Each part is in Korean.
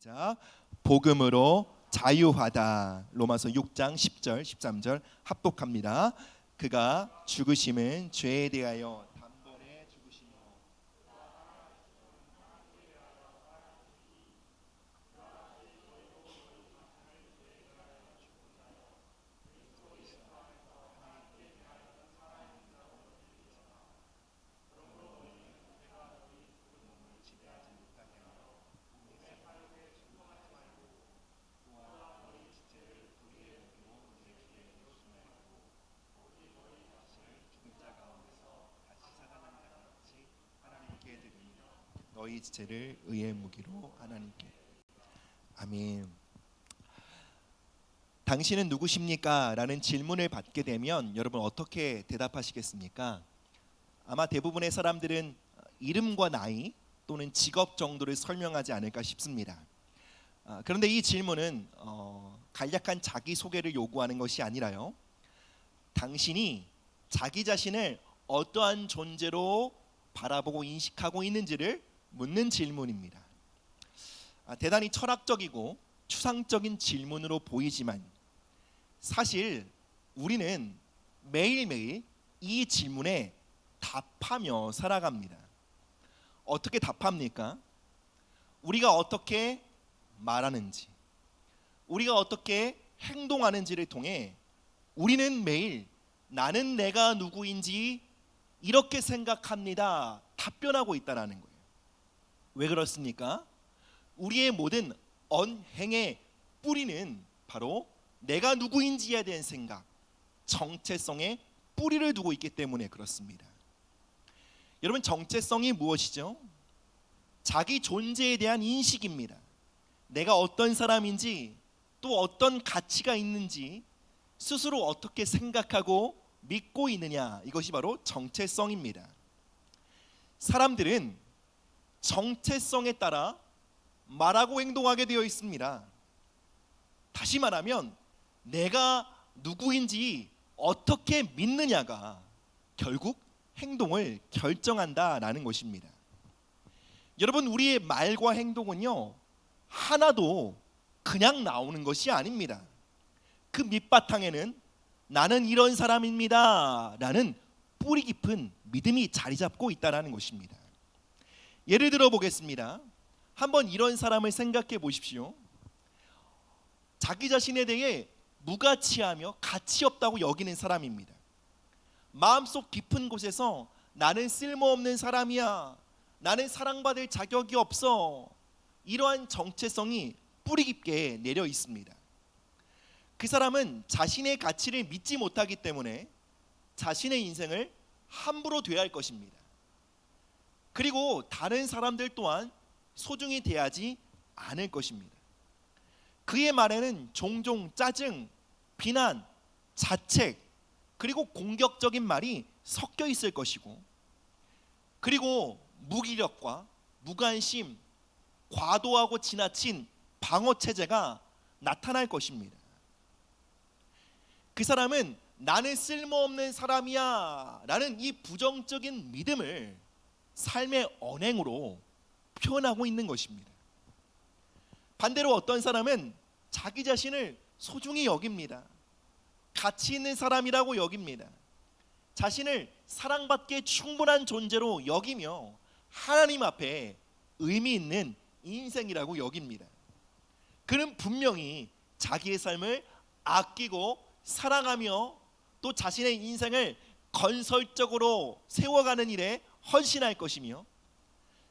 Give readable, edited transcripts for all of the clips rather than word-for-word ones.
시작. 복음으로 자유하다. 로마서 6장 10절 13절 합독합니다. 그가 죽으심은 죄에 대하여 단번에 죽으심이요 너희 지체를 의의 무기로 하나님께. 아멘. 당신은 누구십니까? 라는 질문을 받게 되면 여러분 어떻게 대답하시겠습니까? 아마 대부분의 사람들은 이름과 나이 또는 직업 정도를 설명하지 않을까 싶습니다. 그런데 이 질문은 간략한 자기소개를 요구하는 것이 아니라요, 당신이 자기 자신을 어떠한 존재로 바라보고 인식하고 있는지를 묻는 질문입니다. 대단히 철학적이고 추상적인 질문으로 보이지만 사실 우리는 매일매일 이 질문에 답하며 살아갑니다. 어떻게 답합니까? 우리가 어떻게 말하는지, 우리가 어떻게 행동하는지를 통해 우리는 매일 나는 내가 누구인지 이렇게 생각합니다 답변하고 있다는 거예요. 왜 그렇습니까? 우리의 모든 언행의 뿌리는 바로 내가 누구인지에 대한 생각, 정체성에 뿌리를 두고 있기 때문에 그렇습니다. 여러분, 정체성이 무엇이죠? 자기 존재에 대한 인식입니다. 내가 어떤 사람인지, 또 어떤 가치가 있는지 스스로 어떻게 생각하고 믿고 있느냐, 이것이 바로 정체성입니다. 사람들은 정체성에 따라 말하고 행동하게 되어 있습니다. 다시 말하면 내가 누구인지 어떻게 믿느냐가 결국 행동을 결정한다라는 것입니다. 여러분, 우리의 말과 행동은요, 하나도 그냥 나오는 것이 아닙니다. 그 밑바탕에는 나는 이런 사람입니다 라는 뿌리 깊은 믿음이 자리 잡고 있다는 것입니다. 예를 들어 보겠습니다. 한번 이런 사람을 생각해 보십시오. 자기 자신에 대해 무가치하며 가치 없다고 여기는 사람입니다. 마음속 깊은 곳에서 나는 쓸모없는 사람이야, 나는 사랑받을 자격이 없어, 이러한 정체성이 뿌리 깊게 내려 있습니다. 그 사람은 자신의 가치를 믿지 못하기 때문에 자신의 인생을 함부로 대할 것입니다. 그리고 다른 사람들 또한 소중히 대하지 않을 것입니다. 그의 말에는 종종 짜증, 비난, 자책, 그리고 공격적인 말이 섞여 있을 것이고, 그리고 무기력과 무관심, 과도하고 지나친 방어 체제가 나타날 것입니다. 그 사람은 나는 쓸모없는 사람이야 라는 이 부정적인 믿음을 삶의 언행으로 표현하고 있는 것입니다. 반대로 어떤 사람은 자기 자신을 소중히 여깁니다. 가치 있는 사람이라고 여깁니다. 자신을 사랑받기에 충분한 존재로 여기며 하나님 앞에 의미 있는 인생이라고 여깁니다. 그는 분명히 자기의 삶을 아끼고 사랑하며 또 자신의 인생을 건설적으로 세워가는 일에 헌신할 것이며,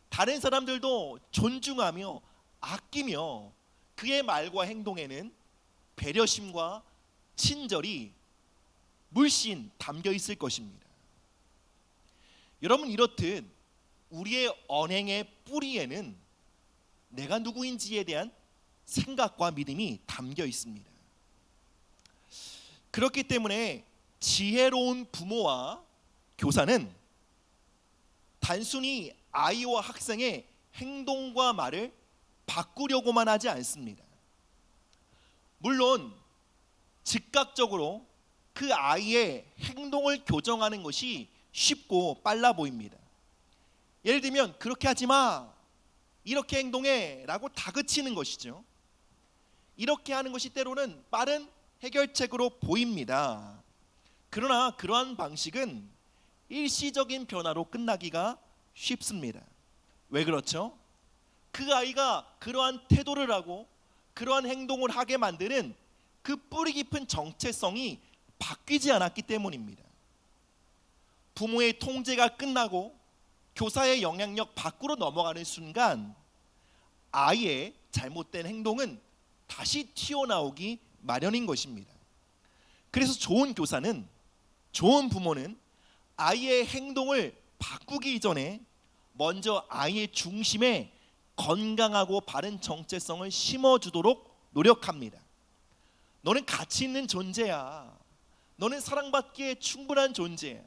다른 사람들도 존중하며 아끼며 그의 말과 행동에는 배려심과 친절이 물씬 담겨 있을 것입니다. 여러분, 이렇듯 우리의 언행의 뿌리에는 내가 누구인지에 대한 생각과 믿음이 담겨 있습니다. 그렇기 때문에 지혜로운 부모와 교사는 단순히 아이와 학생의 행동과 말을 바꾸려고만 하지 않습니다. 물론 즉각적으로 그 아이의 행동을 교정하는 것이 쉽고 빨라 보입니다. 예를 들면 그렇게 하지 마, 이렇게 행동해라고 다그치는 것이죠. 이렇게 하는 것이 때로는 빠른 해결책으로 보입니다. 그러나 그러한 방식은 일시적인 변화로 끝나기가 쉽습니다. 왜 그렇죠? 그 아이가 그러한 태도를 하고 그러한 행동을 하게 만드는 그 뿌리 깊은 정체성이 바뀌지 않았기 때문입니다. 부모의 통제가 끝나고 교사의 영향력 밖으로 넘어가는 순간 아이의 잘못된 행동은 다시 튀어나오기 마련인 것입니다. 그래서 좋은 교사는, 좋은 부모는 아이의 행동을 바꾸기 전에 먼저 아이의 중심에 건강하고 바른 정체성을 심어주도록 노력합니다. 너는 가치 있는 존재야. 너는 사랑받기에 충분한 존재야.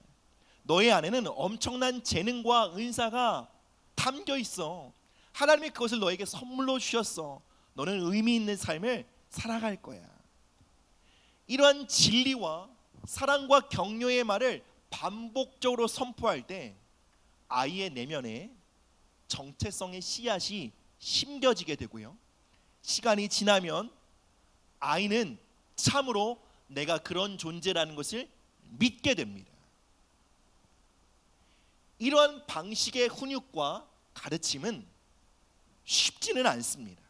너의 안에는 엄청난 재능과 은사가 담겨 있어. 하나님이 그것을 너에게 선물로 주셨어. 너는 의미 있는 삶을 살아갈 거야. 이러한 진리와 사랑과 격려의 말을 반복적으로 선포할 때 아이의 내면에 정체성의 씨앗이 심겨지게 되고요. 시간이 지나면 아이는 참으로 내가 그런 존재라는 것을 믿게 됩니다. 이러한 방식의 훈육과 가르침은 쉽지는 않습니다.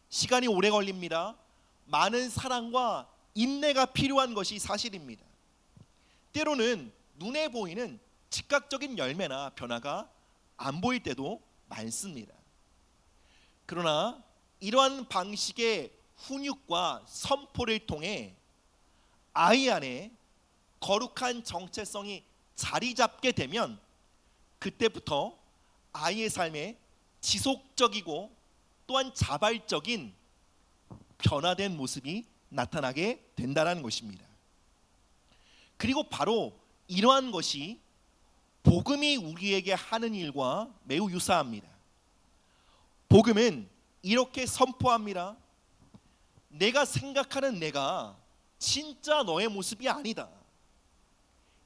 시간이 오래 걸립니다. 많은 사랑과 인내가 필요한 것이 사실입니다. 때로는 눈에 보이는 즉각적인 열매나 변화가 안 보일 때도 많습니다. 그러나 이러한 방식의 훈육과 선포를 통해 아이 안에 거룩한 정체성이 자리 잡게 되면 그때부터 아이의 삶에 지속적이고 또한 자발적인 변화된 모습이 나타나게 된다는 것입니다. 그리고 바로 이러한 것이 복음이 우리에게 하는 일과 매우 유사합니다. 복음은 이렇게 선포합니다. 내가 생각하는 내가 진짜 너의 모습이 아니다.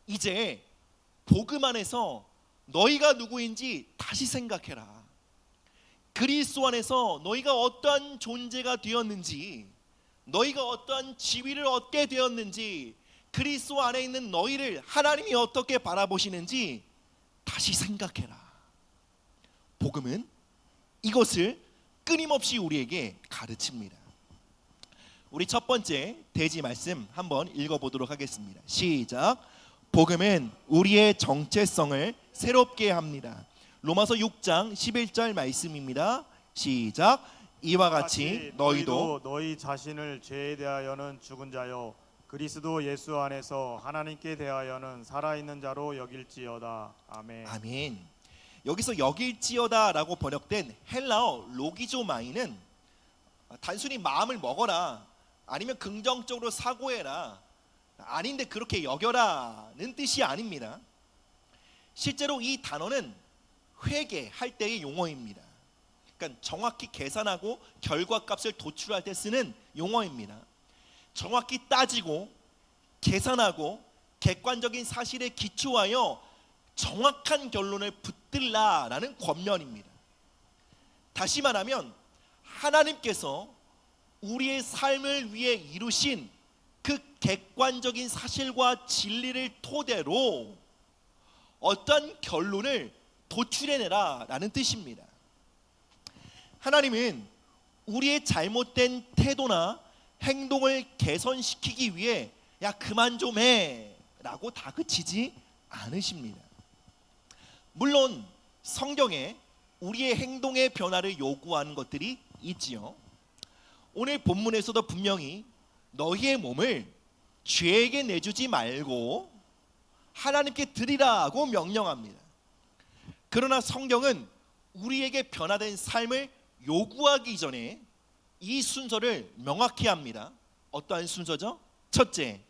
이제 복음 안에서 너희가 누구인지 다시 생각해라. 그리스도 안에서 너희가 어떠한 존재가 되었는지, 너희가 어떠한 지위를 얻게 되었는지, 그리스도 안에 있는 너희를 하나님이 어떻게 바라보시는지 다시 생각해라. 복음은 이것을 끊임없이 우리에게 가르칩니다. 우리 첫 번째 대지 말씀 한번 읽어보도록 하겠습니다. 시작. 복음은 우리의 정체성을 새롭게 합니다. 로마서 6장 11절 말씀입니다. 시작. 이와 같이 너희도 너희 자신을 죄에 대하여는 죽은 자요 그리스도 예수 안에서 하나님께 대하여는 살아있는 자로 여길지어다. 아멘. 아멘. 여기서 여길지어다라고 번역된 헬라어 로기조마이는 단순히 마음을 먹어라, 아니면 긍정적으로 사고해라, 아닌데 그렇게 여겨라는 뜻이 아닙니다. 실제로 이 단어는 회계할 때의 용어입니다. 그러니까 정확히 계산하고 결과값을 도출할 때 쓰는 용어입니다. 정확히 따지고 계산하고 객관적인 사실에 기초하여 정확한 결론을 붙들라라는 권면입니다. 다시 말하면 하나님께서 우리의 삶을 위해 이루신 그 객관적인 사실과 진리를 토대로 어떤 결론을 도출해내라 라는 뜻입니다. 하나님은 우리의 잘못된 태도나 행동을 개선시키기 위해 야 그만 좀 해 라고 다그치지 않으십니다. 물론 성경에 우리의 행동의 변화를 요구하는 것들이 있지요. 오늘 본문에서도 분명히 너희의 몸을 죄에게 내주지 말고 하나님께 드리라고 명령합니다. 그러나 성경은 우리에게 변화된 삶을 요구하기 전에 이 순서를 명확히 합니다. 어떠한 순서죠? 첫째,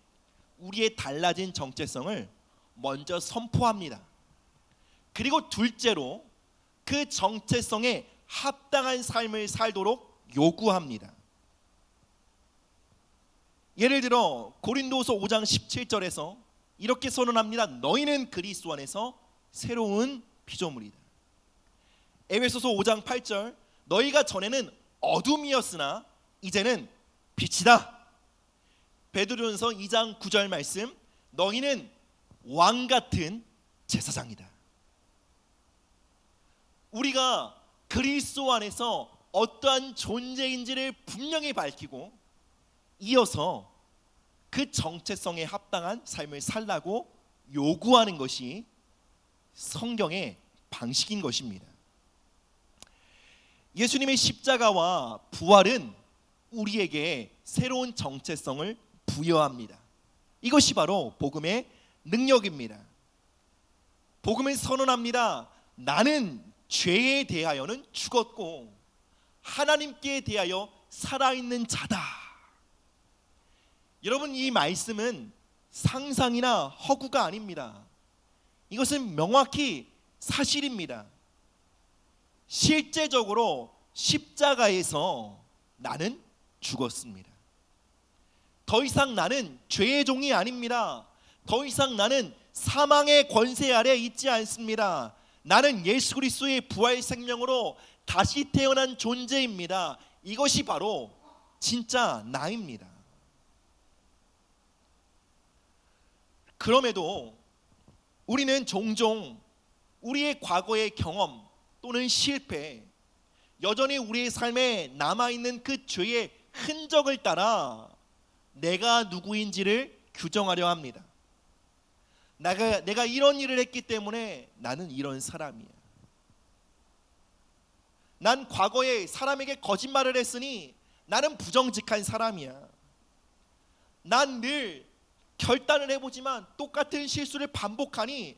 우리의 달라진 정체성을 먼저 선포합니다. 그리고 둘째로 그 정체성에 합당한 삶을 살도록 요구합니다. 예를 들어 고린도서 5장 17절에서 이렇게 선언합니다. 너희는 그리스도 안에서 새로운 피조물이다. 에베소서 5장 8절 너희가 전에는 어둠이었으나 이제는 빛이다. 베드로전서 2장 9절 말씀 너희는 왕 같은 제사장이다. 우리가 그리스도 안에서 어떠한 존재인지를 분명히 밝히고 이어서 그 정체성에 합당한 삶을 살라고 요구하는 것이 성경의 방식인 것입니다. 예수님의 십자가와 부활은 우리에게 새로운 정체성을 부여합니다. 이것이 바로 복음의 능력입니다. 복음을 선언합니다. 나는 죄에 대하여는 죽었고 하나님께 대하여 살아있는 자다. 여러분, 이 말씀은 상상이나 허구가 아닙니다. 이것은 명확히 사실입니다. 실제적으로 십자가에서 나는 죽었습니다. 더 이상 나는 죄의 종이 아닙니다. 더 이상 나는 사망의 권세 아래 있지 않습니다. 나는 예수 그리스도의 부활 생명으로 다시 태어난 존재입니다. 이것이 바로 진짜 나입니다. 그럼에도 우리는 종종 우리의 과거의 경험 또는 실패, 여전히 우리의 삶에 남아있는 그 죄의 흔적을 따라 내가 누구인지를 규정하려 합니다. 내가 이런 일을 했기 때문에 나는 이런 사람이야. 난 과거에 사람에게 거짓말을 했으니 나는 부정직한 사람이야. 난 늘 결단을 해보지만 똑같은 실수를 반복하니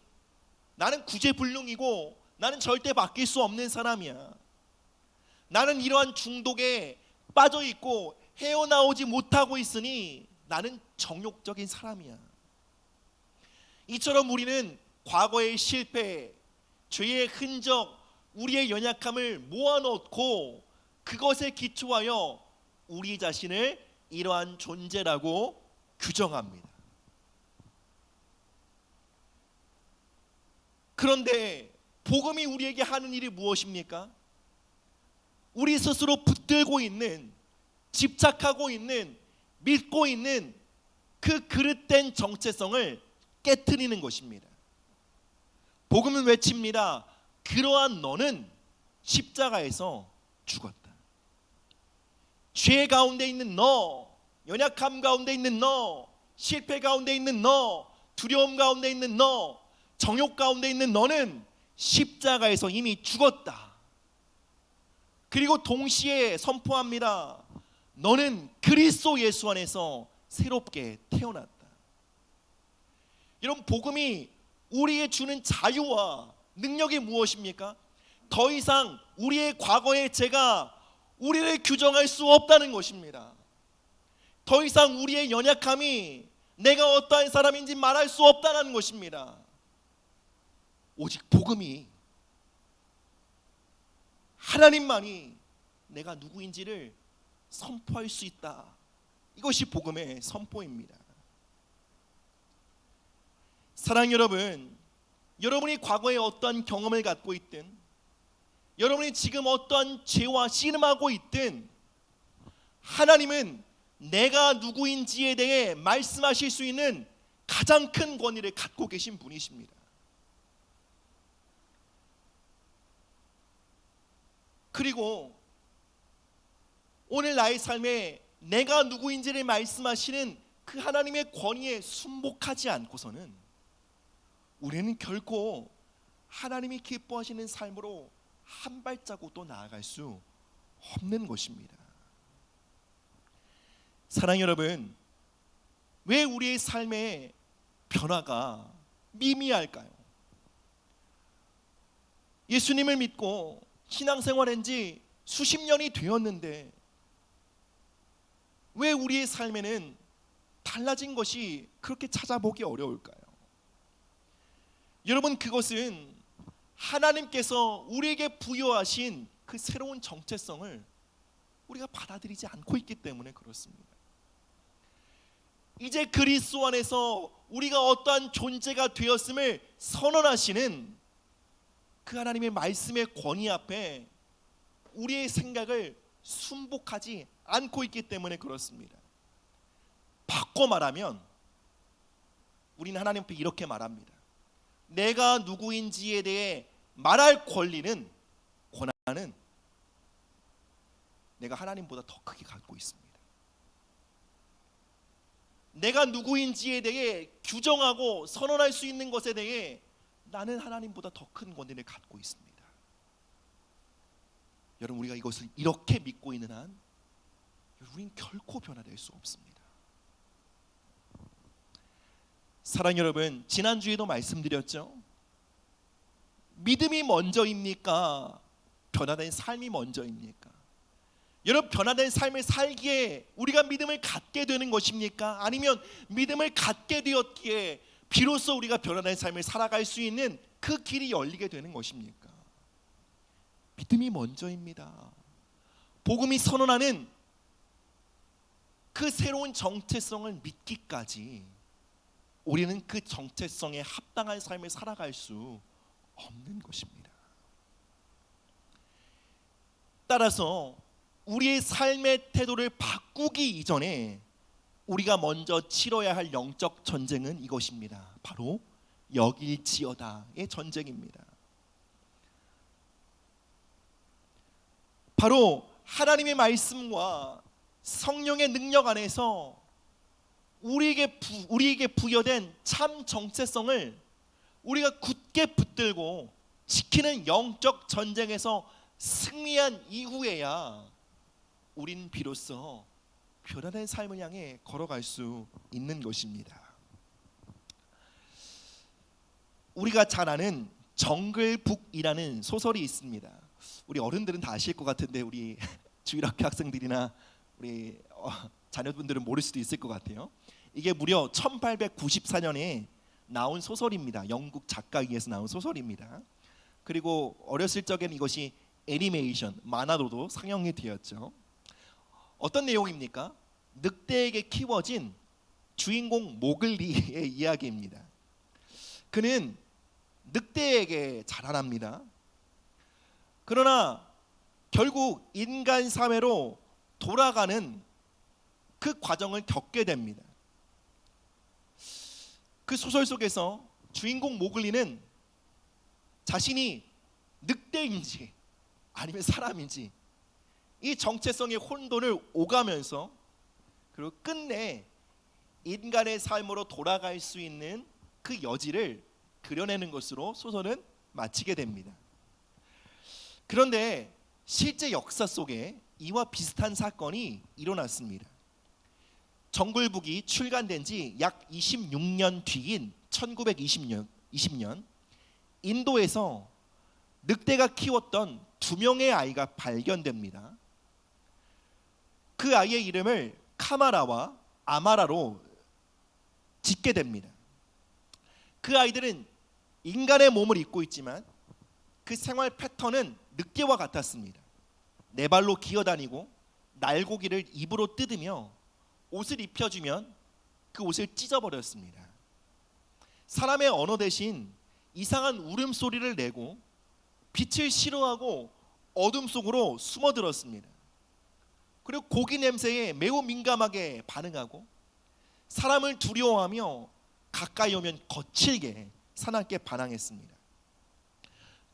나는 구제불능이고 나는 절대 바뀔 수 없는 사람이야. 나는 이러한 중독에 빠져있고 헤어나오지 못하고 있으니 나는 정욕적인 사람이야. 이처럼 우리는 과거의 실패, 죄의 흔적, 우리의 연약함을 모아놓고 그것에 기초하여 우리 자신을 이러한 존재라고 규정합니다. 그런데 복음이 우리에게 하는 일이 무엇입니까? 우리 스스로 붙들고 있는, 집착하고 있는, 믿고 있는 그 그릇된 정체성을 깨트리는 것입니다. 복음은 외칩니다. 그러한 너는 십자가에서 죽었다. 죄 가운데 있는 너, 연약함 가운데 있는 너, 실패 가운데 있는 너, 두려움 가운데 있는 너, 정욕 가운데 있는 너는 십자가에서 이미 죽었다. 그리고 동시에 선포합니다. 너는 그리스도 예수 안에서 새롭게 태어났다. 여러분, 복음이 우리에게 주는 자유와 능력이 무엇입니까? 더 이상 우리의 과거의 죄가 우리를 규정할 수 없다는 것입니다. 더 이상 우리의 연약함이 내가 어떠한 사람인지 말할 수 없다는 것입니다. 오직 복음이, 하나님만이 내가 누구인지를 선포할 수 있다. 이것이 복음의 선포입니다. 사랑 여러분, 여러분이 과거에 어떠한 경험을 갖고 있든, 여러분이 지금 어떠한 죄와 씨름하고 있든, 하나님은 내가 누구인지에 대해 말씀하실 수 있는 가장 큰 권위를 갖고 계신 분이십니다. 그리고 오늘 나의 삶에 내가 누구인지를 말씀하시는 그 하나님의 권위에 순복하지 않고서는 우리는 결코 하나님이 기뻐하시는 삶으로 한 발자국도 나아갈 수 없는 것입니다. 사랑 여러분, 왜 우리의 삶의 변화가 미미할까요? 예수님을 믿고 신앙생활한 지 수십 년이 되었는데 왜 우리의 삶에는 달라진 것이 그렇게 찾아보기 어려울까요? 여러분, 그것은 하나님께서 우리에게 부여하신 그 새로운 정체성을 우리가 받아들이지 않고 있기 때문에 그렇습니다. 이제 그리스도 안에서 우리가 어떠한 존재가 되었음을 선언하시는 그 하나님의 말씀의 권위 앞에 우리의 생각을 순복하지 않고 있기 때문에 그렇습니다. 바꿔 말하면 우리는 하나님 앞에 이렇게 말합니다. 내가 누구인지에 대해 말할 권리는, 권한은 내가 하나님보다 더 크게 갖고 있습니다. 내가 누구인지에 대해 규정하고 선언할 수 있는 것에 대해 나는 하나님보다 더 큰 권위를 갖고 있습니다. 여러분, 우리가 이것을 이렇게 믿고 있는 한 우리는 결코 변화될 수 없습니다. 사랑하는 여러분, 지난주에도 말씀드렸죠. 믿음이 먼저입니까? 변화된 삶이 먼저입니까? 여러분, 변화된 삶을 살기에 우리가 믿음을 갖게 되는 것입니까? 아니면 믿음을 갖게 되었기에 비로소 우리가 변화된 삶을 살아갈 수 있는 그 길이 열리게 되는 것입니까? 믿음이 먼저입니다. 복음이 선언하는 그 새로운 정체성을 믿기까지 우리는 그 정체성에 합당한 삶을 살아갈 수 없는 것입니다. 따라서 우리의 삶의 태도를 바꾸기 이전에 우리가 먼저 치러야 할 영적 전쟁은 이것입니다. 바로 여길지어다의 전쟁입니다. 바로 하나님의 말씀과 성령의 능력 안에서 우리에게 부여된 참 정체성을 우리가 굳게 붙들고 지키는 영적 전쟁에서 승리한 이후에야 우린 비로소 변화된 삶을 향해 걸어갈 수 있는 것입니다. 우리가 잘 아는 정글북이라는 소설이 있습니다. 우리 어른들은 다 아실 것 같은데 우리 주일학교 학생들이나 우리 자녀분들은 모를 수도 있을 것 같아요. 이게 무려 1894년에 나온 소설입니다. 영국 작가에 의해서 나온 소설입니다. 그리고 어렸을 적에는 이것이 애니메이션, 만화로도 상영이 되었죠. 어떤 내용입니까? 늑대에게 키워진 주인공 모글리의 이야기입니다. 그는 늑대에게 자라납니다. 그러나 결국 인간 사회로 돌아가는 그 과정을 겪게 됩니다. 그 소설 속에서 주인공 모글리는 자신이 늑대인지 아니면 사람인지 이 정체성의 혼돈을 오가면서 그리고 끝내 인간의 삶으로 돌아갈 수 있는 그 여지를 그려내는 것으로 소설은 마치게 됩니다. 그런데 실제 역사 속에 이와 비슷한 사건이 일어났습니다. 정글북이 출간된 지 약 26년 뒤인 1920년 인도에서 늑대가 키웠던 2명의 아이가 발견됩니다. 그 아이의 이름을 카마라와 아마라로 짓게 됩니다. 그 아이들은 인간의 몸을 입고 있지만 그 생활 패턴은 늑대와 같았습니다. 네 발로 기어다니고 날고기를 입으로 뜯으며 옷을 입혀주면 그 옷을 찢어버렸습니다. 사람의 언어 대신 이상한 울음소리를 내고 빛을 싫어하고 어둠 속으로 숨어들었습니다. 그리고 고기 냄새에 매우 민감하게 반응하고 사람을 두려워하며 가까이 오면 거칠게 사납게 반항했습니다.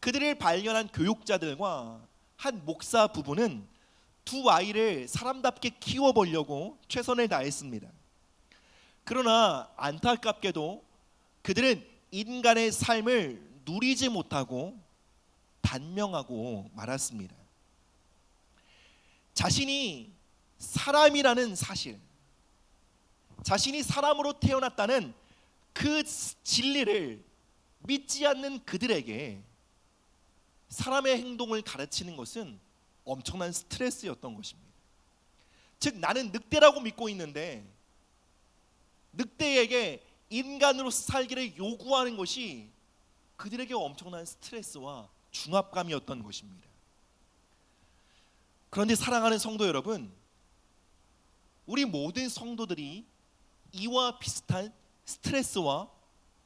그들을 발견한 교육자들과 한 목사 부부는 두 아이를 사람답게 키워보려고 최선을 다했습니다. 그러나 안타깝게도 그들은 인간의 삶을 누리지 못하고 단명하고 말았습니다. 자신이 사람이라는 사실, 자신이 사람으로 태어났다는 그 진리를 믿지 않는 그들에게 사람의 행동을 가르치는 것은 엄청난 스트레스였던 것입니다. 즉 나는 늑대라고 믿고 있는데 늑대에게 인간으로서 살기를 요구하는 것이 그들에게 엄청난 스트레스와 중압감이었던 것입니다. 그런데 사랑하는 성도 여러분, 우리 모든 성도들이 이와 비슷한 스트레스와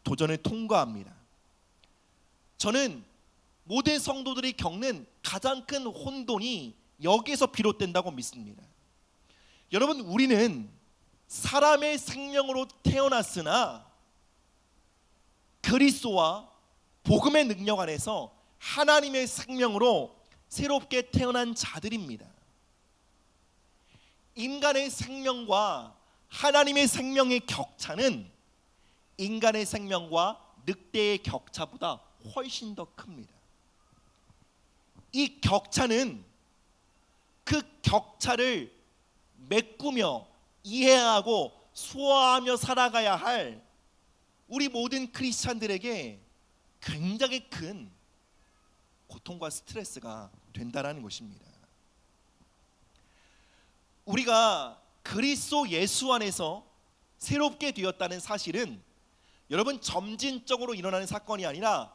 도전을 통과합니다. 저는 모든 성도들이 겪는 가장 큰 혼돈이 여기에서 비롯된다고 믿습니다. 여러분, 우리는 사람의 생명으로 태어났으나 그리스도와 복음의 능력 안에서 하나님의 생명으로 새롭게 태어난 자들입니다. 인간의 생명과 하나님의 생명의 격차는 인간의 생명과 늑대의 격차보다 훨씬 더 큽니다. 이 격차는 그 격차를 메꾸며 이해하고 소화하며 살아가야 할 우리 모든 크리스찬들에게 굉장히 큰 고통과 스트레스가 된다라는 것입니다. 우리가 그리스도 예수 안에서 새롭게 되었다는 사실은 여러분 점진적으로 일어나는 사건이 아니라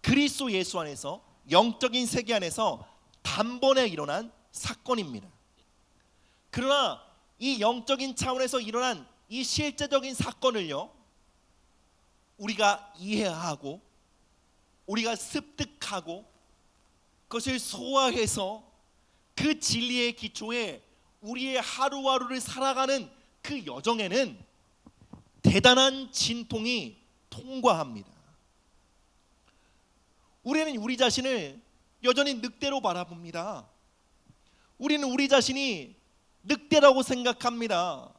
그리스도 예수 안에서 영적인 세계 안에서 단번에 일어난 사건입니다. 그러나 이 영적인 차원에서 일어난 이 실제적인 사건을요, 우리가 이해하고 우리가 습득하고 그것을 소화해서 그 진리의 기초에 우리의 하루하루를 살아가는 그 여정에는 대단한 진통이 통과합니다. 우리는 우리 자신을 여전히 늑대로 바라봅니다. 우리는 우리 자신이 늑대라고 생각합니다.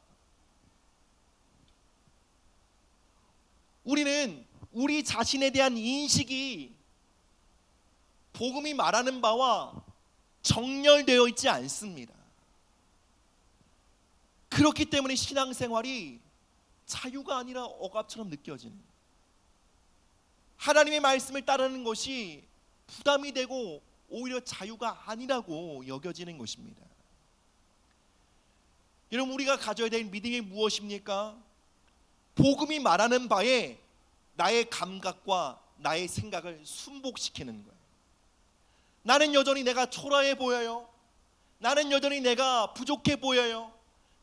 우리는 우리 자신에 대한 인식이 복음이 말하는 바와 정렬되어 있지 않습니다. 그렇기 때문에 신앙생활이 자유가 아니라 억압처럼 느껴지는, 하나님의 말씀을 따르는 것이 부담이 되고 오히려 자유가 아니라고 여겨지는 것입니다. 여러분, 우리가 가져야 될 믿음이 무엇입니까? 복음이 말하는 바에 나의 감각과 나의 생각을 순복시키는 거예요. 나는 여전히 내가 초라해 보여요. 나는 여전히 내가 부족해 보여요.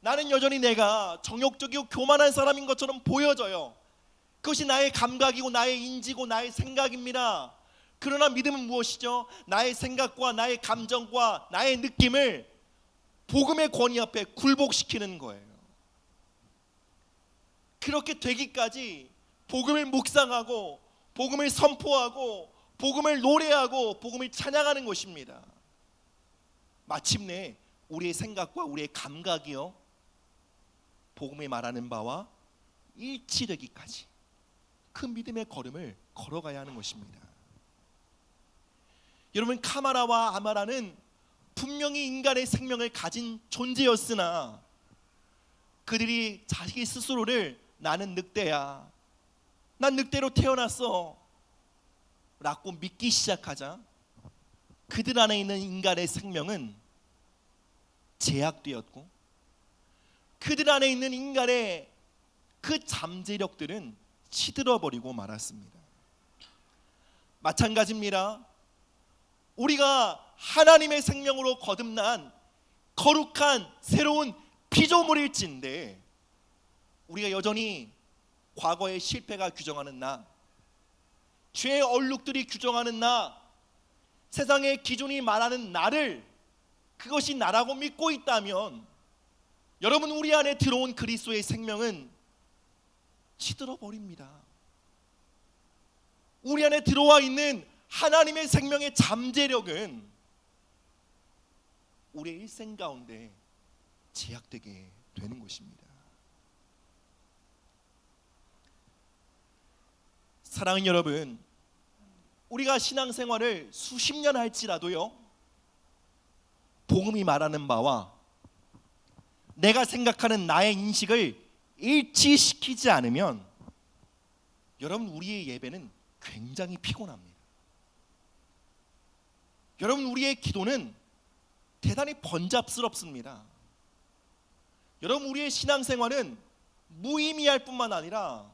나는 여전히 내가 정욕적이고 교만한 사람인 것처럼 보여져요. 그것이 나의 감각이고 나의 인지고 나의 생각입니다. 그러나 믿음은 무엇이죠? 나의 생각과 나의 감정과 나의 느낌을 복음의 권위 앞에 굴복시키는 거예요. 그렇게 되기까지 복음을 묵상하고 복음을 선포하고 복음을 노래하고 복음을 찬양하는 것입니다. 마침내 우리의 생각과 우리의 감각이요, 복음이 말하는 바와 일치되기까지 그 믿음의 걸음을 걸어가야 하는 것입니다. 여러분, 카마라와 아마라는 분명히 인간의 생명을 가진 존재였으나 그들이 자기 스스로를 나는 늑대야, 난 늑대로 태어났어 라고 믿기 시작하자 그들 안에 있는 인간의 생명은 제약되었고 그들 안에 있는 인간의 그 잠재력들은 시들어버리고 말았습니다. 마찬가지입니다. 우리가 하나님의 생명으로 거듭난 거룩한 새로운 피조물일진데 우리가 여전히 과거의 실패가 규정하는 나, 죄의 얼룩들이 규정하는 나, 세상의 기준이 말하는 나를 그것이 나라고 믿고 있다면 여러분, 우리 안에 들어온 그리스도의 생명은 시들어 버립니다. 우리 안에 들어와 있는 하나님의 생명의 잠재력은 우리의 일생 가운데 제약되게 되는 것입니다. 사랑하는 여러분, 우리가 신앙생활을 수십 년 할지라도요, 복음이 말하는 바와 내가 생각하는 나의 인식을 일치시키지 않으면 여러분, 우리의 예배는 굉장히 피곤합니다. 여러분, 우리의 기도는 대단히 번잡스럽습니다. 여러분, 우리의 신앙생활은 무의미할 뿐만 아니라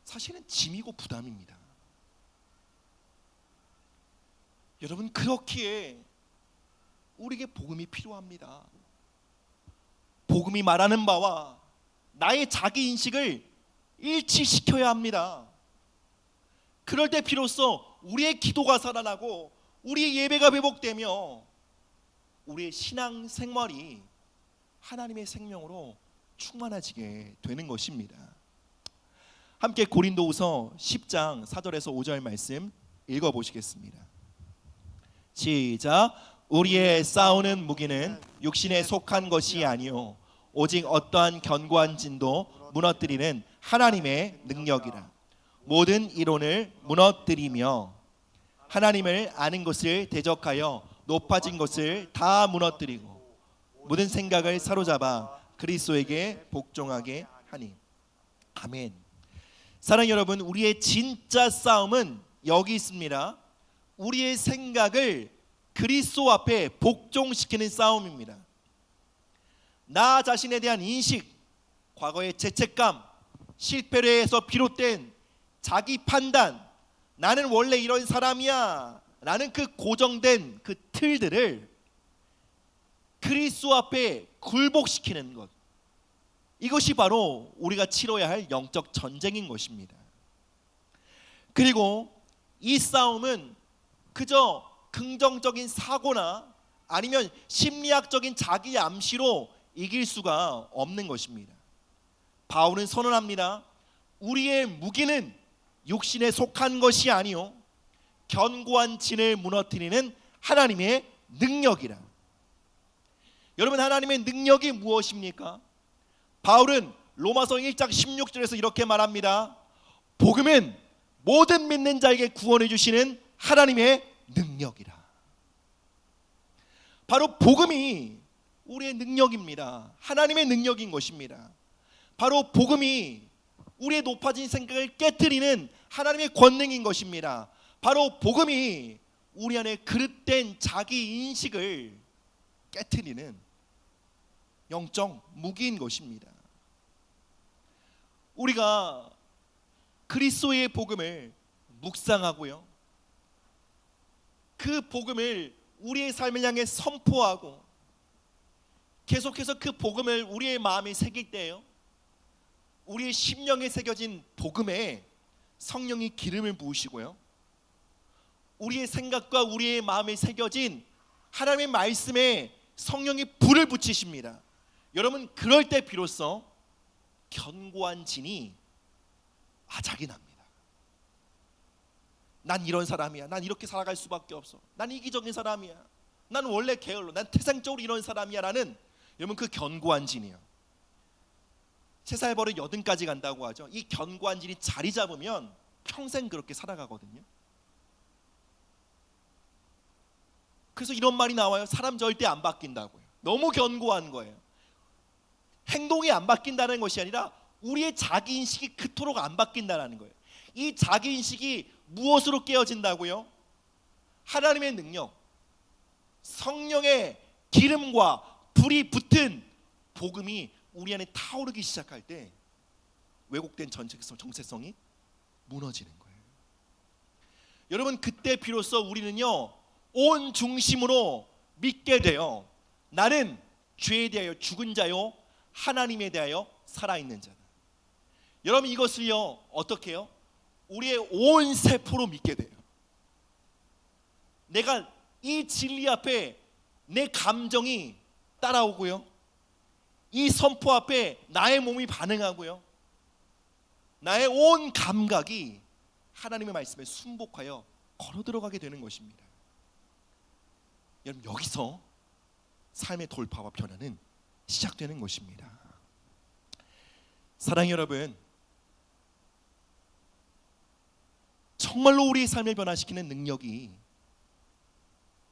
사실은 짐이고 부담입니다. 여러분, 그렇기에 우리에게 복음이 필요합니다. 복음이 말하는 바와 나의 자기 인식을 일치시켜야 합니다. 그럴 때 비로소 우리의 기도가 살아나고 우리의 예배가 회복되며 우리의 신앙 생활이 하나님의 생명으로 충만해지게 되는 것입니다. 함께 고린도후서 10장 4절에서 5절 말씀 읽어보시겠습니다. 시작. 우리의 싸우는 무기는 육신에 속한 것이 아니요 오직 어떠한 견고한 진도 무너뜨리는 하나님의 능력이라. 모든 이론을 무너뜨리며 하나님을 아는 것을 대적하여 높아진 것을 다 무너뜨리고 모든 생각을 사로잡아 그리스도에게 복종하게 하니. 아멘. 사랑하는 여러분, 우리의 진짜 싸움은 여기 있습니다. 우리의 생각을 그리스도 앞에 복종시키는 싸움입니다. 나 자신에 대한 인식, 과거의 죄책감, 실패로 해서 비롯된 자기 판단, 나는 원래 이런 사람이야 라는 그 고정된 그 틀들을 그리스도 앞에 굴복시키는 것, 이것이 바로 우리가 치러야 할 영적 전쟁인 것입니다. 그리고 이 싸움은 그저 긍정적인 사고나 아니면 심리학적인 자기 암시로 이길 수가 없는 것입니다. 바울은 선언합니다. 우리의 무기는 육신에 속한 것이 아니요 견고한 진을 무너뜨리는 하나님의 능력이라. 여러분, 하나님의 능력이 무엇입니까? 바울은 로마서 1장 16절에서 이렇게 말합니다. 복음은 모든 믿는 자에게 구원해 주시는 하나님의 능력이라. 바로 복음이 우리의 능력입니다. 하나님의 능력인 것입니다. 바로 복음이 우리의 높아진 생각을 깨트리는 하나님의 권능인 것입니다. 바로 복음이 우리 안에 그릇된 자기 인식을 깨트리는 영적 무기인 것입니다. 우리가 그리스도의 복음을 묵상하고요, 그 복음을 우리의 삶을 향해 선포하고 계속해서 그 복음을 우리의 마음에 새길 때요, 우리의 심령에 새겨진 복음에 성령이 기름을 부으시고요, 우리의 생각과 우리의 마음에 새겨진 하나님의 말씀에 성령이 불을 붙이십니다. 여러분, 그럴 때 비로소 견고한 진이 아작이 납니다. 난 이런 사람이야. 난 이렇게 살아갈 수밖에 없어. 난 이기적인 사람이야. 난 원래 게을러. 난 태생적으로 이런 사람이야 라는, 여러분, 그 견고한 진이요, 3살 버릇 80까지 간다고 하죠. 이 견고한 진이 자리 잡으면 평생 그렇게 살아가거든요. 그래서 이런 말이 나와요. 사람 절대 안 바뀐다고요. 너무 견고한 거예요. 행동이 안 바뀐다는 것이 아니라 우리의 자기인식이 그토록 안 바뀐다는 거예요. 이 자기인식이 무엇으로 깨어진다고요? 하나님의 능력, 성령의 기름과 불이 붙은 복음이 우리 안에 타오르기 시작할 때 왜곡된 정체성이 무너지는 거예요. 여러분, 그때 비로소 우리는요, 온 중심으로 믿게 돼요. 나는 죄에 대하여 죽은 자요 하나님에 대하여 살아있는 자다. 여러분, 이것을요 어떻게 해요? 우리의 온 세포로 믿게 돼요. 내가 이 진리 앞에 내 감정이 따라오고요, 이 선포 앞에 나의 몸이 반응하고요, 나의 온 감각이 하나님의 말씀에 순복하여 걸어 들어가게 되는 것입니다. 여러분, 여기서 삶의 돌파와 변화는 시작되는 것입니다. 사랑하는 여러분, 정말로 우리의 삶을 변화시키는 능력이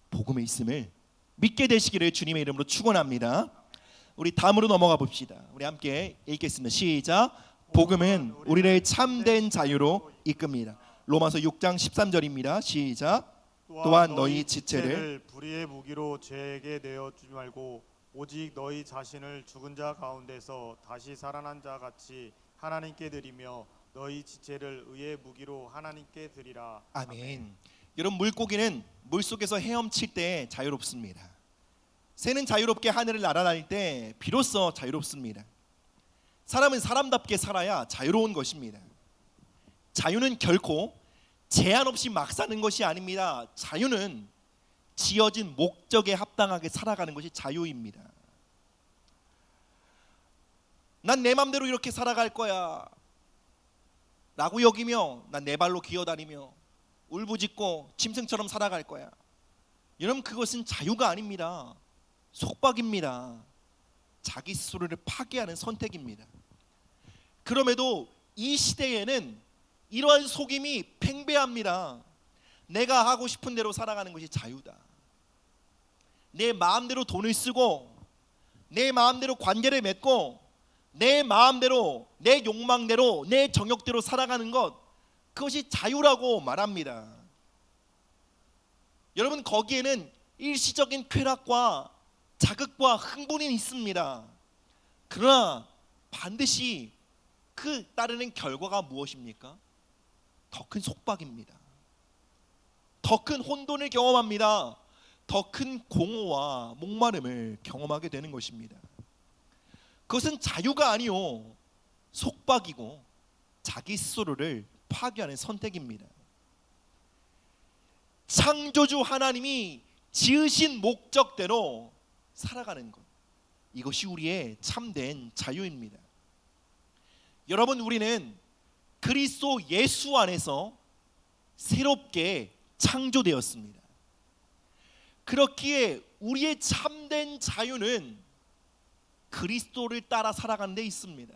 복음에 있음을 믿게 되시기를 주님의 이름으로 축원합니다. 우리 다음으로 넘어가 봅시다. 우리 함께 읽겠습니다. 시작. 복음은 우리를 참된 자유로 이끕니다. 로마서 6장 13절입니다. 시작. 또한 너희 지체를 불의의 무기로 죄에게 내어주지 말고 오직 너희 자신을 죽은 자 가운데서 다시 살아난 자 같이 하나님께 드리며 너희 지체를 의의 무기로 하나님께 드리라. 아멘. 여러분, 물고기는 물속에서 헤엄칠 때 자유롭습니다. 새는 자유롭게 하늘을 날아다닐 때 비로소 자유롭습니다. 사람은 사람답게 살아야 자유로운 것입니다. 자유는 결코 제한 없이 막 사는 것이 아닙니다. 자유는 지어진 목적에 합당하게 살아가는 것이 자유입니다. 난 내 맘대로 이렇게 살아갈 거야 라고 여기며 난 내 발로 기어다니며 울부짖고 짐승처럼 살아갈 거야. 여러분, 그것은 자유가 아닙니다. 속박입니다. 자기 스스로를 파괴하는 선택입니다. 그럼에도 이 시대에는 이러한 속임이 팽배합니다. 내가 하고 싶은 대로 살아가는 것이 자유다. 내 마음대로 돈을 쓰고 내 마음대로 관계를 맺고 내 마음대로 내 욕망대로 내 정욕대로 살아가는 것, 그것이 자유라고 말합니다. 여러분, 거기에는 일시적인 쾌락과 자극과 흥분이 있습니다. 그러나 반드시 그 따르는 결과가 무엇입니까? 더 큰 속박입니다. 더 큰 혼돈을 경험합니다. 더 큰 공허와 목마름을 경험하게 되는 것입니다. 그것은 자유가 아니요 속박이고 자기 스스로를 파괴하는 선택입니다. 창조주 하나님이 지으신 목적대로 살아가는 것, 이것이 우리의 참된 자유입니다. 여러분, 우리는 그리스도 예수 안에서 새롭게 창조되었습니다. 그렇기에 우리의 참된 자유는 그리스도를 따라 살아가는 데 있습니다.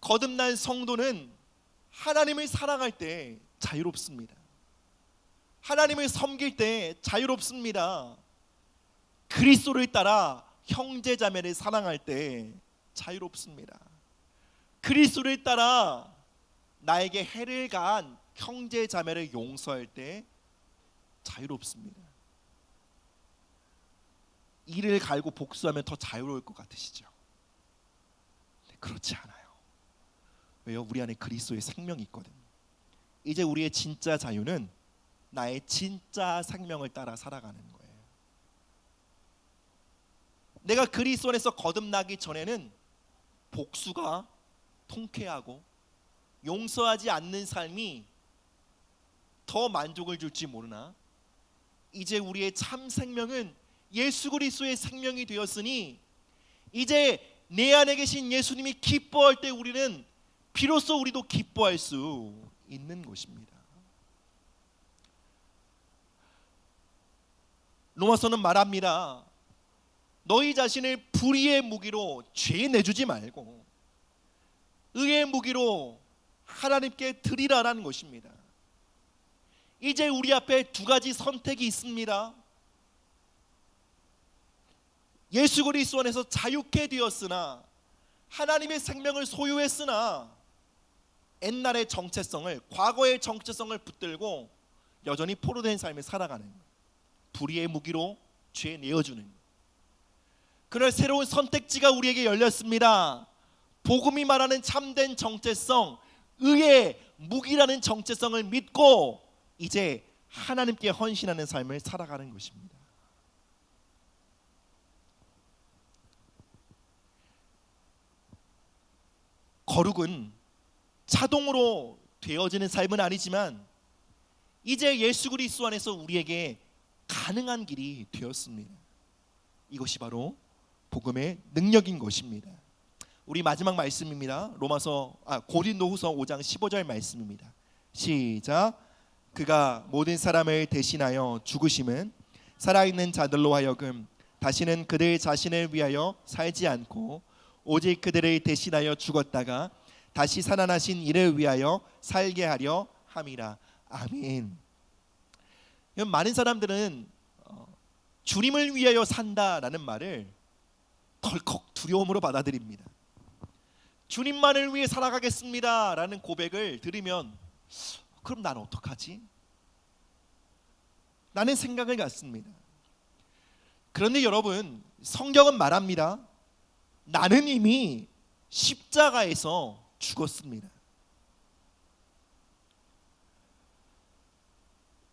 거듭난 성도는 하나님을 사랑할 때 자유롭습니다. 하나님을 섬길 때 자유롭습니다. 그리스도를 따라 형제자매를 사랑할 때 자유롭습니다. 그리스도를 따라 나에게 해를 가한 형제자매를 용서할 때 자유롭습니다. 이를 갈고 복수하면 더 자유로울 것 같으시죠? 그렇지 않아요. 왜요? 우리 안에 그리스도의 생명이 있거든요. 이제 우리의 진짜 자유는 나의 진짜 생명을 따라 살아가는 거예요. 내가 그리스도 안에서 거듭나기 전에는 복수가 통쾌하고 용서하지 않는 삶이 더 만족을 줄지 모르나, 이제 우리의 참 생명은 예수 그리스도의 생명이 되었으니 이제 내 안에 계신 예수님이 기뻐할 때 우리는 비로소 우리도 기뻐할 수 있는 것입니다. 로마서는 말합니다. 너희 자신을 불의의 무기로 죄에 내주지 말고 의의 무기로 하나님께 드리라라는 것입니다. 이제 우리 앞에 두 가지 선택이 있습니다. 예수 그리스도 안에서 자유케 되었으나 하나님의 생명을 소유했으나 옛날의 정체성을, 과거의 정체성을 붙들고 여전히 포로된 삶을 살아가는, 불의의 무기로 죄에 내어주는, 그럴 새로운 선택지가 우리에게 열렸습니다. 복음이 말하는 참된 정체성, 의의 무기라는 정체성을 믿고 이제 하나님께 헌신하는 삶을 살아가는 것입니다. 거룩은 자동으로 되어지는 삶은 아니지만 이제 예수 그리스도 안에서 우리에게 가능한 길이 되었습니다. 이것이 바로 복음의 능력인 것입니다. 우리 마지막 말씀입니다. 고린도후서 5장 15절 말씀입니다. 시작. 그가 모든 사람을 대신하여 죽으심은 살아있는 자들로 하여금 다시는 그들 자신을 위하여 살지 않고 오직 그들을 대신하여 죽었다가 다시 살아나신 이를 위하여 살게 하려 함이라. 아멘. 많은 사람들은 주님을 위하여 산다라는 말을 덜컥 두려움으로 받아들입니다. 주님만을 위해 살아가겠습니다 라는 고백을 들으면 그럼 난 어떡하지? 라는 생각을 갖습니다. 그런데 여러분, 성경은 말합니다. 나는 이미 십자가에서 죽었습니다.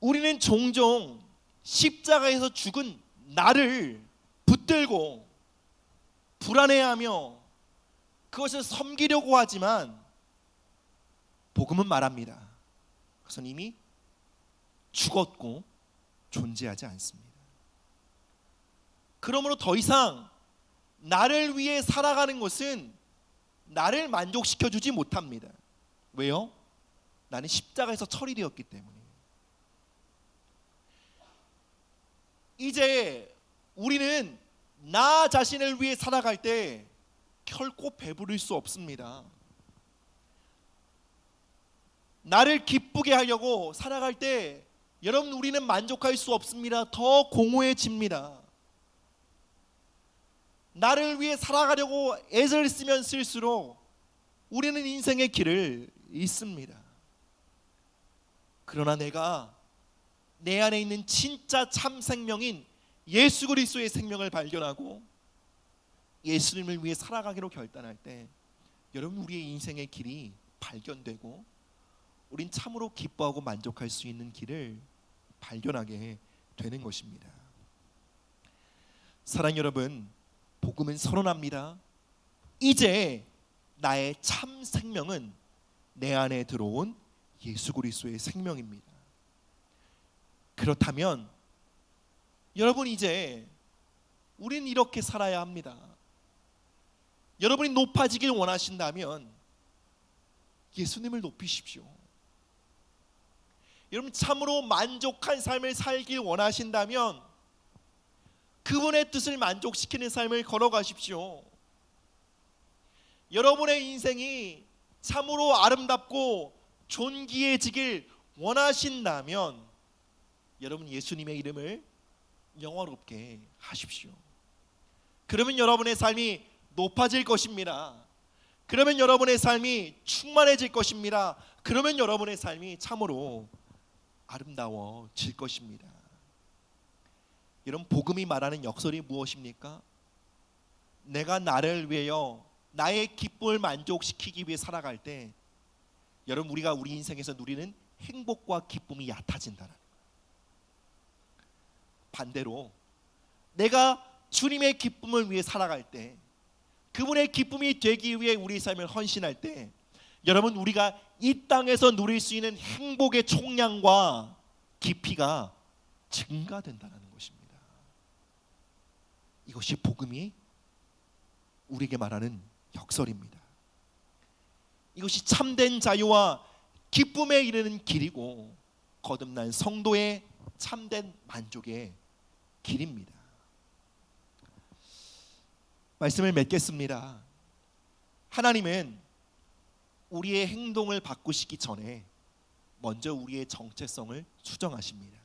우리는 종종 십자가에서 죽은 나를 붙들고 불안해하며 그것을 섬기려고 하지만 복음은 말합니다. 그것은 이미 죽었고 존재하지 않습니다. 그러므로 더 이상 나를 위해 살아가는 것은 나를 만족시켜주지 못합니다. 왜요? 나는 십자가에서 처리되었기 때문에. 이제 우리는 나 자신을 위해 살아갈 때 결코 배부를 수 없습니다. 나를 기쁘게 하려고 살아갈 때 여러분 우리는 만족할 수 없습니다. 더 공허해집니다. 나를 위해 살아가려고 애를 쓰면 쓸수록 우리는 인생의 길을 잃습니다. 그러나 내가 내 안에 있는 진짜 참 생명인 예수 그리스도의 생명을 발견하고 예수님을 위해 살아가기로 결단할 때 여러분 우리의 인생의 길이 발견되고 우린 참으로 기뻐하고 만족할 수 있는 길을 발견하게 되는 것입니다. 사랑 여러분, 복음은 선언합니다. 이제 나의 참 생명은 내 안에 들어온 예수 그리스도의 생명입니다. 그렇다면 여러분 이제 우린 이렇게 살아야 합니다. 여러분이 높아지길 원하신다면 예수님을 높이십시오. 여러분 참으로 만족한 삶을 살길 원하신다면 그분의 뜻을 만족시키는 삶을 걸어가십시오. 여러분의 인생이 참으로 아름답고 존귀해지길 원하신다면 여러분 예수님의 이름을 영화롭게 하십시오. 그러면 여러분의 삶이 높아질 것입니다. 그러면 여러분의 삶이 충만해질 것입니다. 그러면 여러분의 삶이 참으로 아름다워질 것입니다. 여러분 복음이 말하는 역설이 무엇입니까? 내가 나를 위하여 나의 기쁨을 만족시키기 위해 살아갈 때 여러분 우리가 우리 인생에서 누리는 행복과 기쁨이 얕아진다는 거예요. 반대로 내가 주님의 기쁨을 위해 살아갈 때 그분의 기쁨이 되기 위해 우리 삶을 헌신할 때 여러분 우리가 이 땅에서 누릴 수 있는 행복의 총량과 깊이가 증가된다는 것입니다. 이것이 복음이 우리에게 말하는 역설입니다. 이것이 참된 자유와 기쁨에 이르는 길이고 거듭난 성도의 참된 만족의 길입니다. 말씀을 맺겠습니다. 하나님은 우리의 행동을 바꾸시기 전에 먼저 우리의 정체성을 수정하십니다.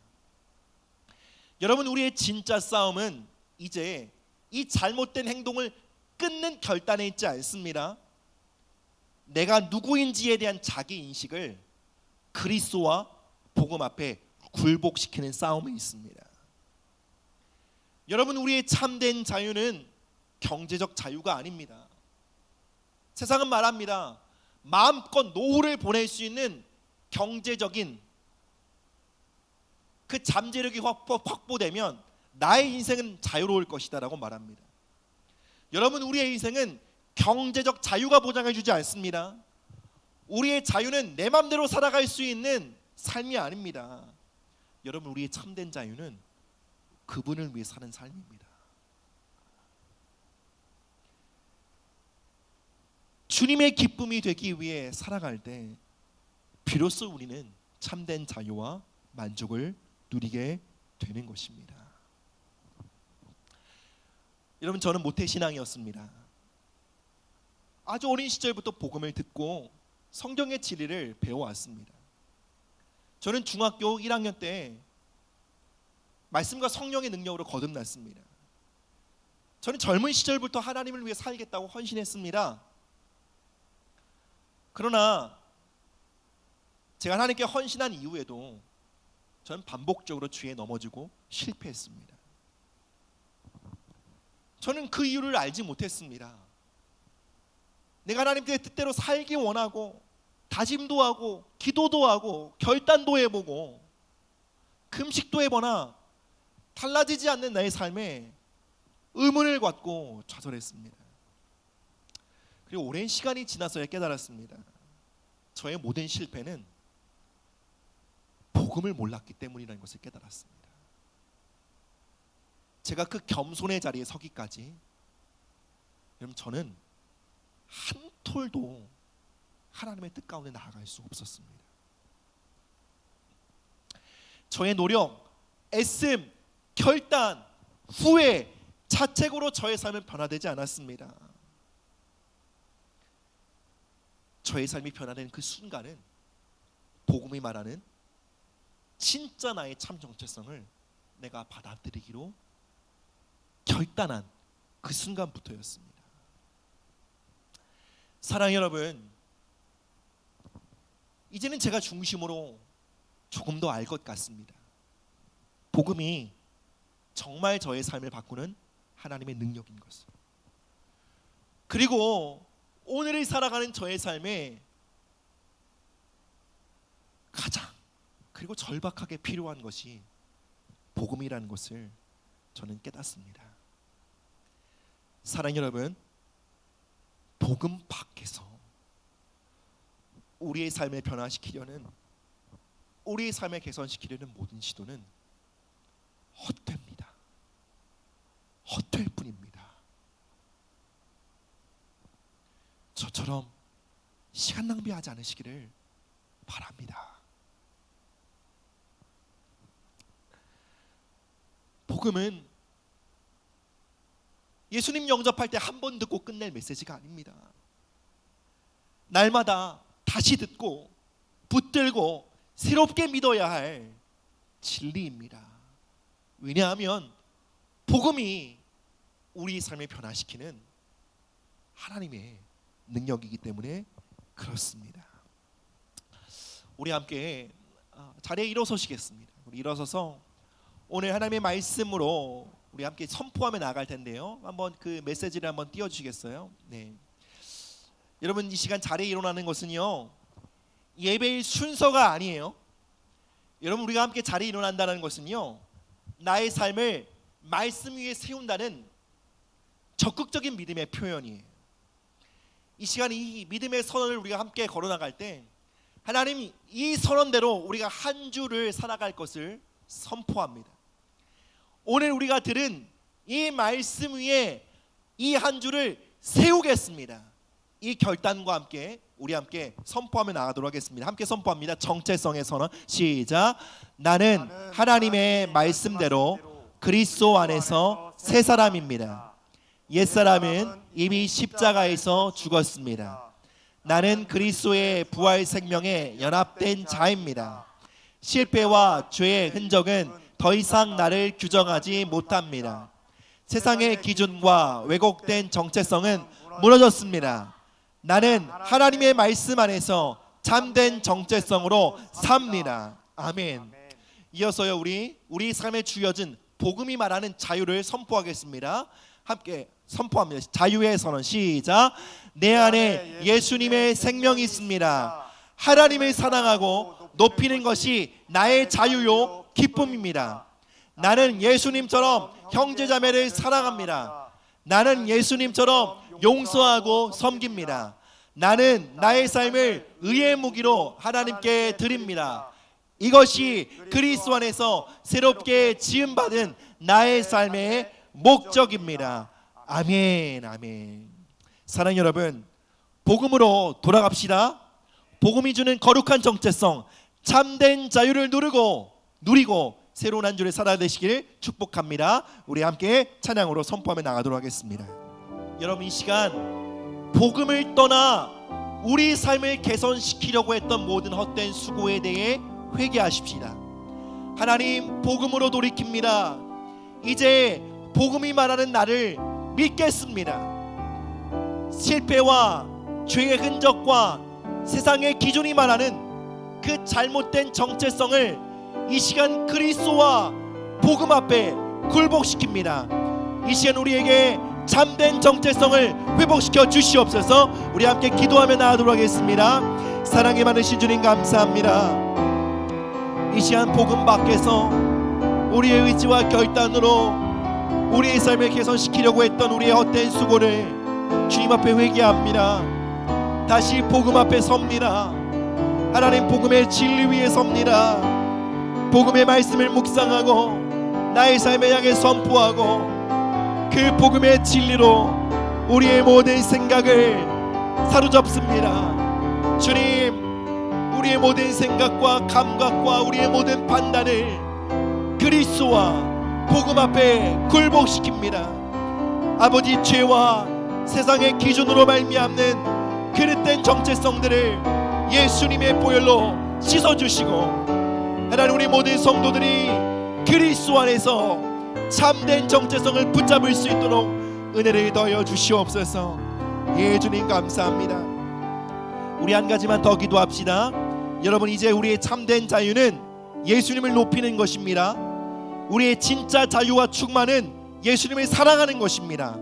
여러분 우리의 진짜 싸움은 이제 이 잘못된 행동을 끊는 결단에 있지 않습니다. 내가 누구인지에 대한 자기 인식을 그리스도와 복음 앞에 굴복시키는 싸움에 있습니다. 여러분 우리의 참된 자유는 경제적 자유가 아닙니다. 세상은 말합니다. 마음껏 노후를 보낼 수 있는 경제적인 그 잠재력이 확보되면 나의 인생은 자유로울 것이다 라고 말합니다. 여러분 우리의 인생은 경제적 자유가 보장해 주지 않습니다. 우리의 자유는 내 맘대로 살아갈 수 있는 삶이 아닙니다. 여러분 우리의 참된 자유는 그분을 위해 사는 삶입니다. 주님의 기쁨이 되기 위해 살아갈 때 비로소 우리는 참된 자유와 만족을 누리게 되는 것입니다. 여러분 저는 모태신앙이었습니다. 아주 어린 시절부터 복음을 듣고 성경의 진리를 배워왔습니다. 저는 중학교 1학년 때 말씀과 성령의 능력으로 거듭났습니다. 저는 젊은 시절부터 하나님을 위해 살겠다고 헌신했습니다. 그러나 제가 하나님께 헌신한 이후에도 저는 반복적으로 죄에 넘어지고 실패했습니다. 저는 그 이유를 알지 못했습니다. 내가 하나님의 뜻대로 살기 원하고 다짐도 하고 기도도 하고 결단도 해보고 금식도 해보나 달라지지 않는 나의 삶에 의문을 갖고 좌절했습니다. 그리고 오랜 시간이 지나서야 깨달았습니다. 저의 모든 실패는 복음을 몰랐기 때문이라는 것을 깨달았습니다. 제가 그 겸손의 자리에 서기까지 여러분 저는 한 톨도 하나님의 뜻 가운데 나아갈 수 없었습니다. 저의 노력, 애씀, 결단, 후회, 자책으로 저의 삶은 변화되지 않았습니다. 저의 삶이 변화되는 그 순간은 복음이 말하는 진짜 나의 참 정체성을 내가 받아들이기로 결단한 그 순간부터였습니다. 사랑하는 여러분, 이제는 제가 중심으로 조금 더 알 것 같습니다. 복음이 정말 저의 삶을 바꾸는 하나님의 능력인 것을. 그리고 오늘을 살아가는 저의 삶에 가장 그리고 절박하게 필요한 것이 복음이라는 것을 저는 깨닫습니다. 사랑하는 여러분, 복음 밖에서 우리의 삶을 변화시키려는, 우리의 삶을 개선시키려는 모든 시도는 헛됩니다. 헛될 뿐입니다. 저처럼 시간 낭비하지 않으시기를 바랍니다. 복음은 예수님 영접할 때 한 번 듣고 끝낼 메시지가 아닙니다. 날마다 다시 듣고 붙들고 새롭게 믿어야 할 진리입니다. 왜냐하면 복음이 우리 삶을 변화시키는 하나님의 능력이기 때문에 그렇습니다. 우리 함께 자리에 일어서시겠습니다. 우리 일어서서 오늘 하나님의 말씀으로 우리 함께 선포하며 나아갈 텐데요. 한번 그 메시지를 한번 띄워주시겠어요? 네. 여러분, 이 시간 자리에 일어나는 것은요, 예배의 순서가 아니에요. 여러분, 우리가 함께 자리에 일어난다는 것은요, 나의 삶을 말씀 위에 세운다는 적극적인 믿음의 표현이에요. 이 시간 이 믿음의 선언을 우리가 함께 걸어나갈 때 하나님 이 선언대로 우리가 한 주를 살아갈 것을 선포합니다. 오늘 우리가 들은 이 말씀 위에 이 한 주를 세우겠습니다. 이 결단과 함께 우리 함께 선포하며 나가도록 하겠습니다. 함께 선포합니다. 정체성의 선언 시작. 나는 하나님의 말씀대로 그리스도 안에서 새 사람입니다. 옛사람은 이미 십자가에서 죽었습니다. 나는 그리스도의 부활 생명에 연합된 자입니다. 실패와 죄의 흔적은 더 이상 나를 규정하지 못합니다. 세상의 기준과 왜곡된 정체성은 무너졌습니다. 나는 하나님의 말씀 안에서 참된 정체성으로 삽니다. 아멘. 이어서요, 우리 삶에 주어진 복음이 말하는 자유를 선포하겠습니다. 함께 선포합니다. 자유의 선언 시작. 내 안에 예수님의 생명이 있습니다. 하나님을 사랑하고 높이는 것이 나의 자유요 기쁨입니다. 나는 예수님처럼 형제자매를 사랑합니다. 나는 예수님처럼 용서하고 섬깁니다. 나는 나의 삶을 의의 무기로 하나님께 드립니다. 이것이 그리스도 안에서 새롭게 지음받은 나의 삶의 목적입니다. 아멘, 아멘. 사랑하는 여러분, 복음으로 돌아갑시다. 복음이 주는 거룩한 정체성, 참된 자유를 누리고 새로운 한 주를 살아내시길 축복합니다. 우리 함께 찬양으로 선포하며 나가도록 하겠습니다. 여러분, 이 시간 복음을 떠나 우리 삶을 개선시키려고 했던 모든 헛된 수고에 대해 회개하십시다. 하나님, 복음으로 돌이킵니다. 이제 복음이 말하는 나를 믿겠습니다. 실패와 죄의 흔적과 세상의 기준이 말하는 그 잘못된 정체성을 이 시간 그리스도와 복음 앞에 굴복시킵니다. 이 시간 우리에게 참된 정체성을 회복시켜 주시옵소서. 우리 함께 기도하며 나아가도록 하겠습니다. 사랑이 많으신 주님 감사합니다. 이 시간 복음 밖에서 우리의 의지와 결단으로 우리의 삶을 개선시키려고 했던 우리의 헛된 수고를 주님 앞에 회개합니다. 다시 복음 앞에 섭니다. 하나님, 복음의 진리 위에 섭니다. 복음의 말씀을 묵상하고 나의 삶을 향해 선포하고 그 복음의 진리로 우리의 모든 생각을 사로잡습니다. 주님, 우리의 모든 생각과 감각과 우리의 모든 판단을 그리스도와 복음 앞에 굴복시킵니다. 아버지, 죄와 세상의 기준으로 말미암는 그릇된 정체성들을 예수님의 보혈로 씻어주시고, 하나님, 우리 모든 성도들이 그리스도 안에서 참된 정체성을 붙잡을 수 있도록 은혜를 더하여 주시옵소서. 예, 주님 감사합니다. 우리 한 가지만 더 기도합시다. 여러분, 이제 우리의 참된 자유는 예수님을 높이는 것입니다. 우리의 진짜 자유와 충만은 예수님을 사랑하는 것입니다.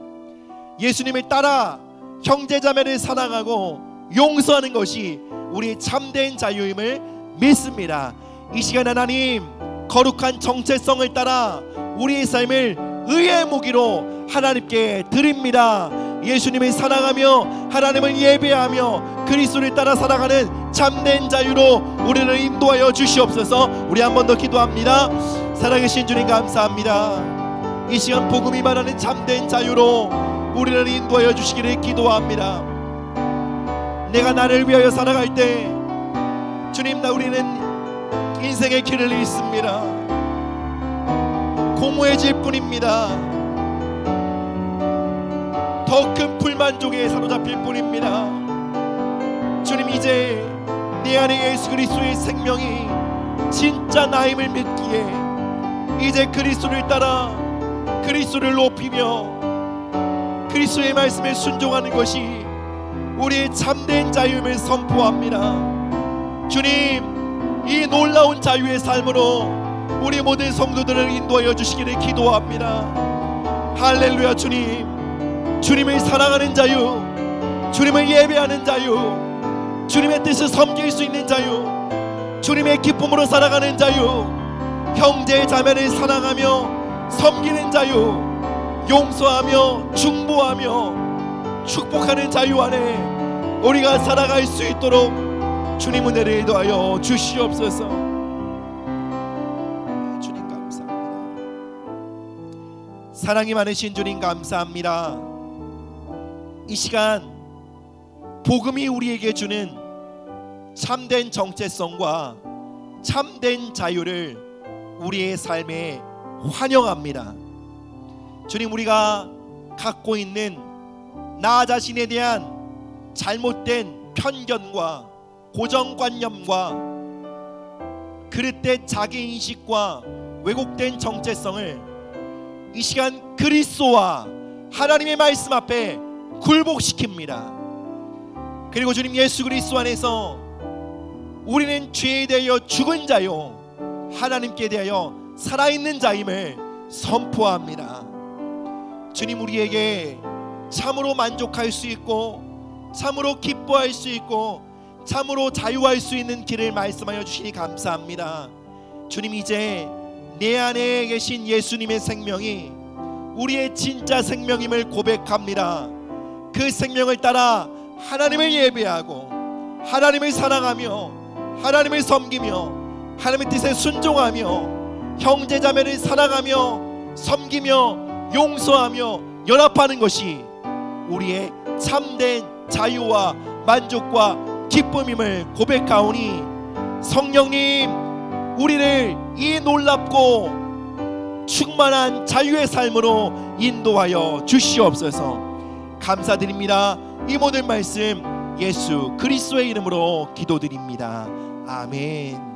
예수님을 따라 형제자매를 사랑하고 용서하는 것이 우리의 참된 자유임을 믿습니다. 이 시간 하나님, 거룩한 정체성을 따라 우리의 삶을 의의 무기로 하나님께 드립니다. 예수님을 사랑하며 하나님을 예배하며 그리스도를 따라 살아가는 참된 자유로 우리를 인도하여 주시옵소서. 우리 한 번 더 기도합니다. 살아계신 주님 감사합니다. 이 시간 복음이 말하는 참된 자유로 우리를 인도하여 주시기를 기도합니다. 내가 나를 위하여 살아갈 때 주님, 우리는 인생의 길을 잃습니다. 공허해질 뿐입니다. 더 큰 불만족에 사로잡힐 뿐입니다. 주님, 이제 내 안에 예수 그리스도의 생명이 진짜 나임을 믿기에 이제 그리스도를 따라 그리스도를 높이며 그리스도의 말씀에 순종하는 것이 우리의 참된 자유임을 선포합니다. 주님, 이 놀라운 자유의 삶으로 우리 모든 성도들을 인도하여 주시기를 기도합니다. 할렐루야. 주님, 주님을 사랑하는 자유, 주님을 예배하는 자유, 주님의 뜻을 섬길 수 있는 자유, 주님의 기쁨으로 살아가는 자유, 형제 자매를 사랑하며 섬기는 자유, 용서하며 중보하며 축복하는 자유 안에 우리가 살아갈 수 있도록 주님 은혜를 더하여 주시옵소서. 주님 감사합니다. 사랑이 많으신 주님 감사합니다. 이 시간 복음이 우리에게 주는 참된 정체성과 참된 자유를 우리의 삶에 환영합니다. 주님, 우리가 갖고 있는 나 자신에 대한 잘못된 편견과 고정관념과 그릇된 자기인식과 왜곡된 정체성을 이 시간 그리스도와 하나님의 말씀 앞에 굴복시킵니다. 그리고 주님, 예수 그리스도 안에서 우리는 죄에 대하여 죽은 자요 하나님께 대하여 살아있는 자임을 선포합니다. 주님, 우리에게 참으로 만족할 수 있고 참으로 기뻐할 수 있고 참으로 자유할 수 있는 길을 말씀하여 주시니 감사합니다. 주님, 이제 내 안에 계신 예수님의 생명이 우리의 진짜 생명임을 고백합니다. 그 생명을 따라 하나님을 예배하고 하나님을 사랑하며 하나님을 섬기며 하나님의 뜻에 순종하며 형제자매를 사랑하며 섬기며 용서하며 연합하는 것이 우리의 참된 자유와 만족과 기쁨임을 고백하오니, 성령님, 우리를 이 놀랍고 충만한 자유의 삶으로 인도하여 주시옵소서. 감사드립니다. 이 모든 말씀 예수 그리스도의 이름으로 기도드립니다. 아멘.